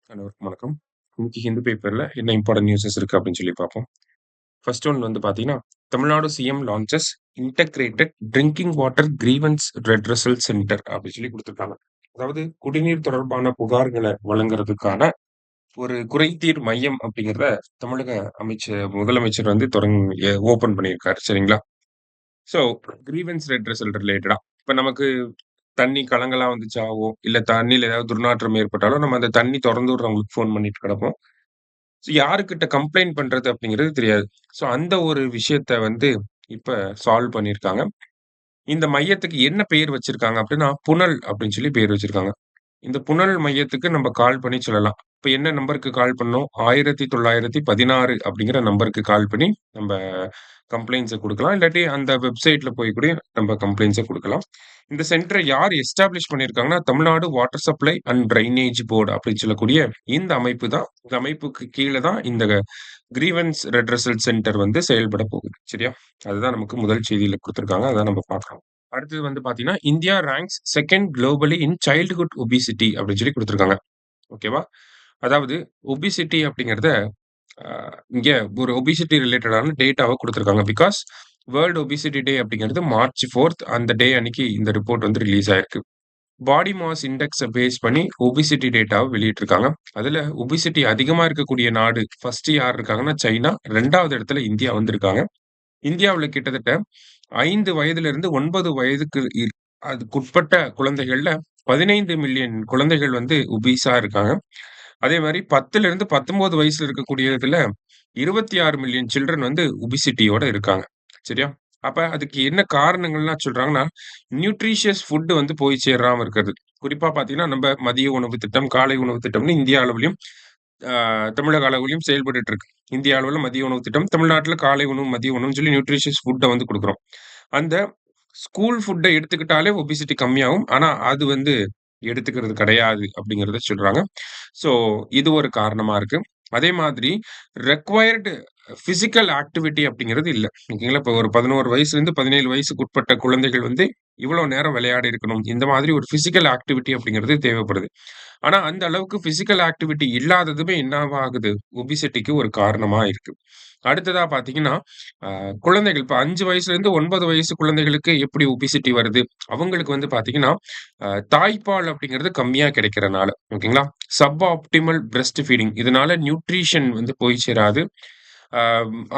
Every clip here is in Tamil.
அனைவருக்கும் வணக்கம். இன்னைக்கு ஹிந்து பேப்பர்ல என்ன இம்பார்ட்டன்ட் நியூஸஸ் இருக்கு அப்படின்னு சொல்லி பார்ப்போம். ஃபர்ஸ்ட் ஒன் வந்து பார்த்தீங்கன்னா, Tamil Nadu CM launches integrated drinking water grievance redressal centre அப்படின்னு சொல்லி குடுத்துருக்காங்க. அதாவது குடிநீர் தொடர்பான புகார்கள வழங்குறதுக்கான ஒரு குறைதீர் மையம் அப்படிங்கிறத தமிழக முதலமைச்சர் வந்து ஓப்பன் பண்ணியிருக்காரு. சரிங்களா? ஸோ கிரீவன்ஸ் ரெட்ரஸல் ரிலேட்டடா இப்ப நமக்கு தண்ணி கலங்கலா வந்துச்சாவோ, இல்ல தண்ணீல ஏதாவது துர்நாற்றம் ஏற்பட்டாலோ, நம்ம அந்த தண்ணி தொறந்து விடுறவங்களுக்கு ஃபோன் பண்ணிட்டு கிடப்போம். ஸோ யாருகிட்ட கம்ப்ளைண்ட் பண்றது அப்படிங்கிறது தெரியாது. ஸோ அந்த ஒரு விஷயத்த வந்து இப்ப சால்வ் பண்ணியிருக்காங்க. இந்த மையத்துக்கு என்ன பெயர் வச்சிருக்காங்க அப்படின்னா, புனல் அப்படின்னு சொல்லி பெயர் வச்சிருக்காங்க. இந்த புனல் மையத்துக்கு நம்ம கால் பண்ணி சொல்லலாம். இப்ப என்ன நம்பருக்கு கால் பண்ணணும்? 1916 அப்படிங்கிற நம்பருக்கு கால் பண்ணி நம்ப கம்ப்ளைண்ட்ஸ குடுக்கலாம். இல்லாட்டி அந்த வெப்சைட்ல போய் கூட நம்ம கம்ப்ளைண்ட்ஸ குடுக்கலாம். இந்த சென்டர யார் எஸ்டாப்ளிஷ் பண்ணியிருக்காங்கன்னா, Tamil Nadu water supply and drainage board அப்படின்னு சொல்லக்கூடிய இந்த அமைப்பு தான். இந்த அமைப்புக்கு கீழ தான் இந்த கிரீவன்ஸ் ரெட்ரஸல் சென்டர் வந்து செயல்பட போகுது. சரியா? அதுதான் நமக்கு முதல் செய்தியில குடுத்திருக்காங்க. அத நம்ம பார்க்கலாம். அடுத்தது வந்து பார்த்தீங்கன்னா, இந்தியா ரேங்க்ஸ் 2ண்ட் குளோபலி இன் சைல்ட்ஹுட் ஒபிசிட்டி அப்படின்னு சொல்லி குடுத்திருக்காங்க. ஓகேவா? அதாவது ஒபிசிட்டி அப்படிங்கிறத அ இங்க ஒரு ஒபிசிட்டி ரிலேட்டடான டேட்டாவ குடுத்திருக்காங்க. பிகாஸ் வேர்ல்ட் ஒபிசிட்டி டே அப்படிங்கிறது மார்ச் 4த் அந்த டே அன்னைக்கு இந்த ரிப்போர்ட் வந்து ரிலீஸ் ஆயிருக்கு. பாடி மாஸ் இண்டெக்ஸ பேஸ் பண்ணி ஒபிசிட்டி டேட்டாவ வெளியிட்டிருக்காங்க. அதுல ஒபிசிட்டி அதிகமா இருக்கக்கூடிய நாடு ஃபர்ஸ்ட் யார் இருக்காங்கன்னா சைனா, 2வது இடத்துல இந்தியா வந்திருக்காங்க. இந்தியாவுல கிட்டத்தட்ட 5 வயதிலிருந்து 9 வயதுக்கு அதுக்குட்பட்ட குழந்தைகள்ல 15 மில்லியன் குழந்தைகள் வந்து ஒபீஸா இருக்காங்க. அதே மாரி 10லிருந்து 19 வயசுல இருக்கக்கூடியதுல 26 மில்லியன் சில்ட்ரன் வந்து ஒபிசிட்டியோட இருக்காங்க. சரியா? அப்ப அதுக்கு என்ன காரணங்கள்லாம் சொல்றாங்கன்னா, நியூட்ரிஷியஸ் ஃபுட் வந்து போய் சேராம இருக்கிறது. குறிப்பா பார்த்தீங்கன்னா, நம்ப மதிய உணவு திட்டம், காலை உணவு திட்டம்னு இந்திய அளவிலும், அ தமிழக அளவிலும் செயல்பட்டுட்டு இருக்கு. இந்திய அளவுல மதிய உணவு திட்டம், தமிழ்நாட்டுல காலை உணவு, மதிய உணவுன்னு சொல்லி நியூட்ரிஷியஸ் ஃபுட்ட வந்து குடுக்குறோம். அந்த ஸ்கூல் ஃபுட்ட எடுத்துக்கிட்டாலே ஒபிசிட்டி கம்மியாகும். ஆனா, அது வந்து எடுத்துக்கிறது கிடையாது அப்படிங்கிறத சொல்றாங்க. ஸோ, இது ஒரு காரணமா இருக்கு. அதே மாதிரி ரெக்வயர்டு பிசிக்கல் ஆக்டிவிட்டி அப்படிங்கிறது இல்ல. ஓகேங்களா? இப்ப ஒரு 11 வயசுலேருந்து 17 வயசுக்கு உட்பட்ட குழந்தைகள் வந்து இவ்வளோ நேரம் விளையாடி இருக்கணும். இந்த மாதிரி ஒரு பிசிக்கல் ஆக்டிவிட்டி அப்படிங்கிறது தேவைப்படுது. ஆனா, அந்த அளவுக்கு பிசிக்கல் ஆக்டிவிட்டி இல்லாததுமே என்னவா ஆகுது? ஒபிசிட்டிக்கு ஒரு காரணமா இருக்கு. அடுத்ததா பார்த்தீங்கன்னா, அ குழந்தைகள் இப்ப 5 வயசுலேருந்து 9 வயசு குழந்தைகளுக்கு எப்படி ஒபிசிட்டி வருது? அவங்களுக்கு வந்து பார்த்தீங்கன்னா, தாய்ப்பால் அப்படிங்கிறது கம்மியா கிடைக்கிறனால, ஓகேங்களா? சப் ஆப்டிமல் பிரஸ்ட் ஃபீடிங் இதனால நியூட்ரிஷன் வந்து போய் சேராது. அ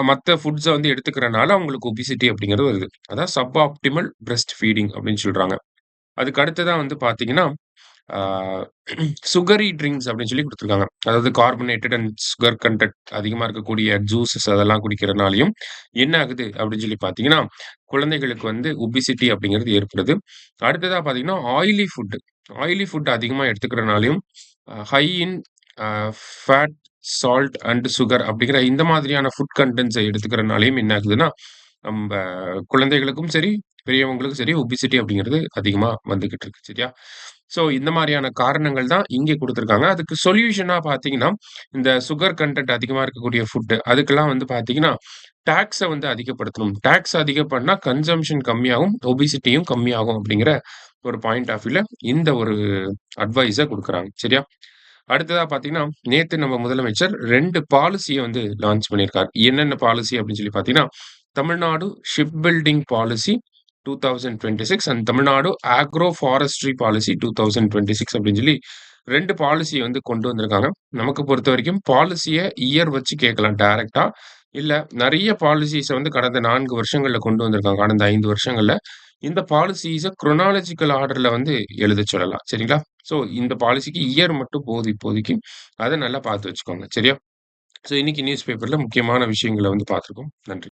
மத்த ஃபுட்ஸ வந்து எடுத்துக்கிறனால அவங்களுக்கு ஒபிசிட்டி அப்படிங்கிறது வருது. அதான் சப் ஆப்டிமல் பிரஸ்ட் ஃபீடிங் அப்படின்னு சொல்றாங்க. அதுக்கு அடுத்ததா வந்து பார்த்தீங்கன்னா, ஆ சுகரி ட்ரிங்க்ஸ் அப்படின்னு சொல்லி குடுத்துருக்காங்க. அதாவது கார்பனேட்டட் அண்ட் சுகர் கன்டென்ட் அதிகமா இருக்கக்கூடிய ஜூஸஸ் அதெல்லாம் குடிக்கிறனாலயும் என்ன ஆகுது அப்படின்னு சொல்லி பார்த்தீங்கன்னா, குழந்தைகளுக்கு வந்து ஒபிசிட்டி அப்படிங்கிறது ஏற்படுது. அடுத்ததா பார்த்தீங்கன்னா, ஆயிலி ஃபுட் அதிகமா எடுத்துக்கிறனாலயும், high in a fat, salt and sugar அப்படிங்கிற இந்த மாதிரியான ஃபுட் கன்டென்ட்ஸ எடுத்துக்கிறனாலயும் என்ன ஆகுதுன்னா, நம்ப குழந்தைகளுக்கும் சரி, பெரியவங்களுக்கும் சரி ஒபிசிட்டி அப்படிங்கிறது அதிகமா வந்துகிட்டு இருக்கு. சரியா? ஸோ இந்த மாரியான காரணங்கள் தான் இங்கே குடுத்துருக்காங்க. அதுக்கு சொல்யூஷனா பார்த்தீங்கன்னா, இந்த சுகர் கன்டென்ட் அதிகமா இருக்கக்கூடிய ஃபுட் அதுக்கெல்லாம் வந்து பார்த்தீங்கன்னா, டாக்ஸ வந்து அதிகப்படுத்தணும். டாக்ஸ் அதிகம் பண்ணா கன்சம்ப்ஷன் கம்மியாகும், ஒபிசிட்டியும் கம்மியாகும் அப்படிங்கிற ஒரு பாயிண்ட் ஆஃப் வியூல இந்த ஒரு அட்வைஸ குடுக்குறாங்க. சரியா? அடுத்ததா பார்த்தீங்கன்னா, நேத்து நம்ம முதலமைச்சர் 2 பாலிசிய வந்து லான்ச் பண்ணியிருக்கார். என்னென்ன பாலிசி அப்படின்னு சொல்லி பார்த்தீங்கன்னா, Tamil Nadu ship building policy 2026 and Tamil Nadu agro forestry policy 2026 அப்படின்னு சொல்லி 2 பாலிசிய வந்து கொண்டு வந்திருக்காங்க. நமக்கு பொறுத்தவரைக்கும் பாலிசிய இயர் வச்சு கேட்கலாம் டைரக்ட்டா. இல்ல நெறைய பாலிசிஸ வந்து கடந்த 4 வருஷங்கள்ல கொண்டு வந்திருக்காங்க. கடந்த 5 வருஷங்கள்ல. இந்த பாலிசிஸ குரோனாலஜிக்கல் ஆர்டர்ல வந்து எழுதச் சொல்லலாம். சரிங்களா? ஸோ இந்த பாலிசிக்கு இயர் மட்டும் போதும் இப்போதைக்கு. அத நல்லா பார்த்து வச்சுக்கோங்க. சரியா? ஸோ இன்னைக்கு நியூஸ் பேப்பர்ல முக்கியமான விஷயங்கள வந்து பார்த்துருக்கோம். நன்றி.